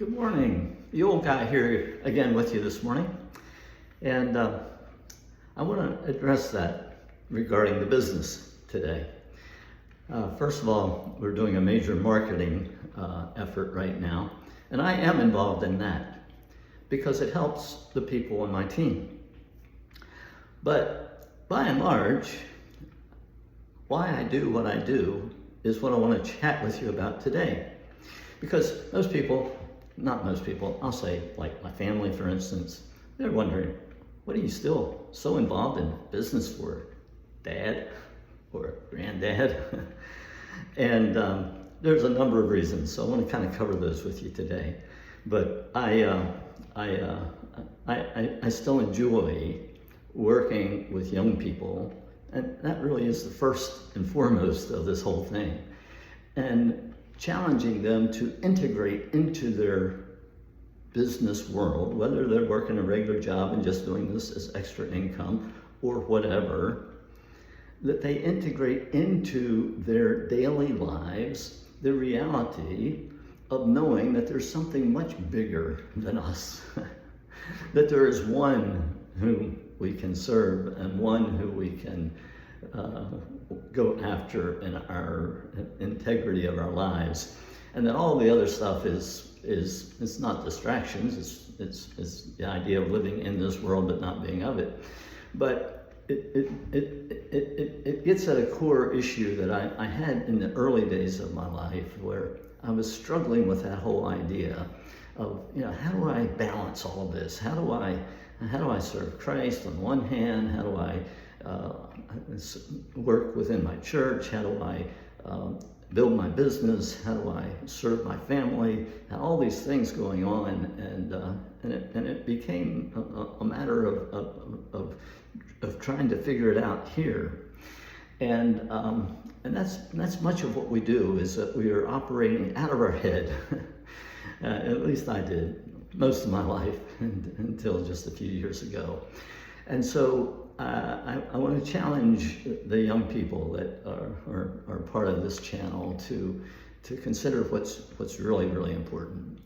Good morning. The old guy here again with you this morning. And I want to address that regarding the business today. First of all, we're doing a major marketing effort right now. And I am involved in that because it helps the people on my team. But by and large, why I do what I do is what I want to chat with you about today. Because most people, not most people, I'll say like my family for instance, they're wondering, what are you still so involved in business for, Dad or Granddad? And there's a number of reasons, so I want to kind of cover those with you today. But I still enjoy working with young people, and that really is the first and foremost of this whole thing. And challenging them to integrate into their business world, whether they're working a regular job and just doing this as extra income or whatever, that they integrate into their daily lives the reality of knowing that there's something much bigger than us, that there is one whom we can serve and one who we can go after in our integrity of our lives, and that all the other stuff is not distractions. It's the idea of living in this world but not being of it. But it gets at a core issue that I had in the early days of my life, where I was struggling with that whole idea of, how do I balance all of this? How do I serve Christ on one hand? How do I work within my church? How do I build my business? How do I serve my family? All these things going on, and it became a matter of trying to figure it out here. And that's much of what we do, is that we are operating out of our head. At least I did most of my life until just a few years ago. And so I want to challenge the young people that are part of this channel to consider what's really, really important.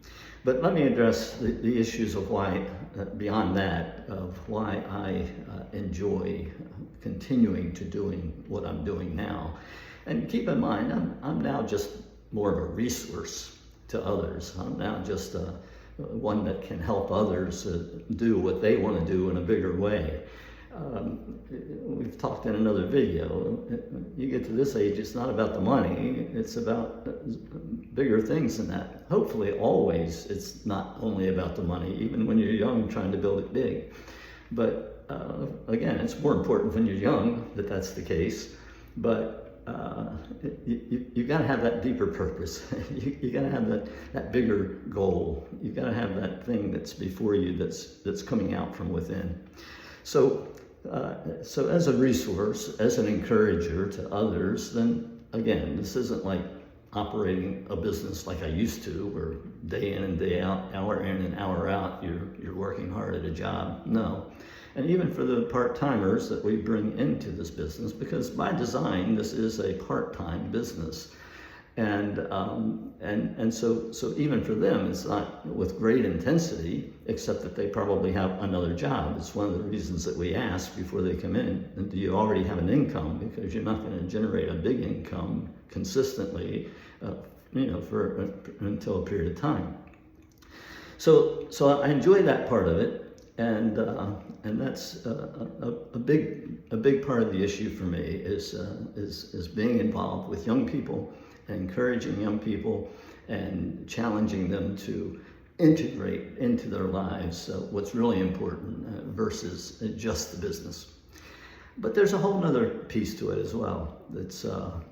But let me address the issues of why, beyond that, of why I enjoy continuing to doing what I'm doing now. And keep in mind, I'm now just more of a resource to others. I'm now just one that can help others do what they want to do in a bigger way. We've talked in another video, you get to this age, it's not about the money, it's about bigger things than that. Hopefully always it's not only about the money, even when you're young trying to build it big. But again, it's more important when you're young that that's the case. But you got to have that deeper purpose. you got to have that bigger goal. You got to have that thing that's before you, that's coming out from within. So as a resource, as an encourager to others, then again, this isn't like operating a business like I used to, where day in and day out, hour in and hour out, you're working hard at a job. No. And even for the part-timers that we bring into this business, because by design, this is a part-time business. And so even for them, it's not with great intensity, except that they probably have another job. It's one of the reasons that we ask before they come in, and do you already have an income? Because you're not going to generate a big income consistently, for until a period of time. So I enjoy that part of it. And that's a big part of the issue for me is being involved with young people, encouraging young people, and challenging them to integrate into their lives what's really important versus just the business. But there's a whole other piece to it as well that's that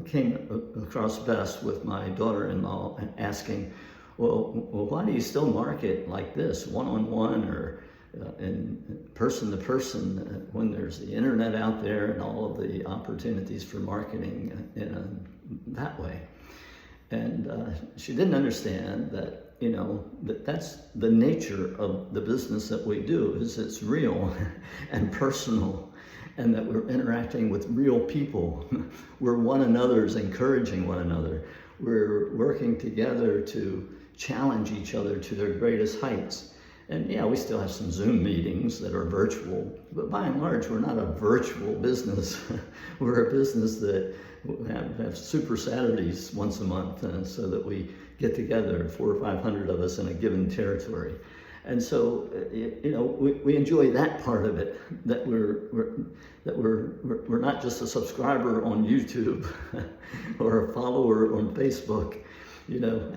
came across best with my daughter-in-law asking, well, why do you still market like this, one-on-one or in person-to-person, when there's the internet out there and all of the opportunities for marketing in that way? And she didn't understand that, that's the nature of the business that we do, is it's real and personal, and that we're interacting with real people. We're one another's encouraging one another. we're working together to challenge each other to their greatest heights. And yeah, we still have some Zoom meetings that are virtual, but by and large, we're not a virtual business. We're a business that have super Saturdays once a month, so that we get together, 400 or 500 of us in a given territory. And so, we enjoy that part of it, that we're not just a subscriber on YouTube or a follower on Facebook.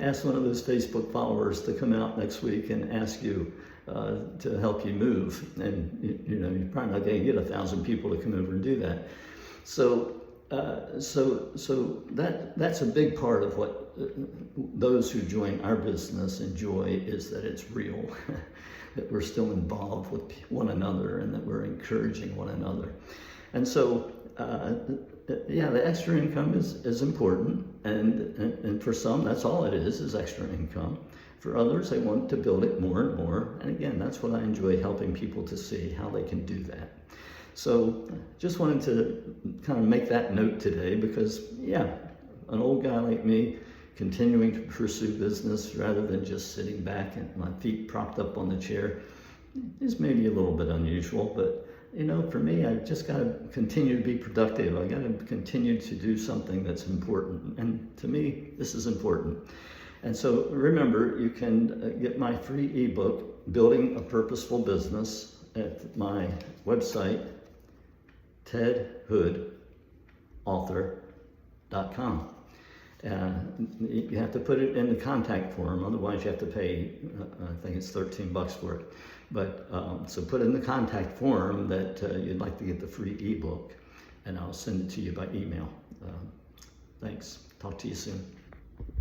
Ask one of those Facebook followers to come out next week and ask you to help you move. And, you're probably not going to get 1,000 people to come over and do that. So that's a big part of what those who join our business enjoy, is that it's real, that we're still involved with one another and that we're encouraging one another. And so, the extra income is important, and for some, that's all it is extra income. For others, they want to build it more and more, and again, that's what I enjoy, helping people to see how they can do that. So, just wanted to kind of make that note today, because, an old guy like me, continuing to pursue business rather than just sitting back and my feet propped up on the chair is maybe a little bit unusual, but for me, I've just got to continue to be productive. I got to continue to do something that's important. And to me, this is important. And so remember, you can get my free ebook, Building a Purposeful Business, at my website, tedhoodauthor.com. You have to put it in the contact form, otherwise you have to pay, I think it's $13 for it. But so put in the contact form that you'd like to get the free ebook, and I'll send it to you by email. Thanks. Talk to you soon.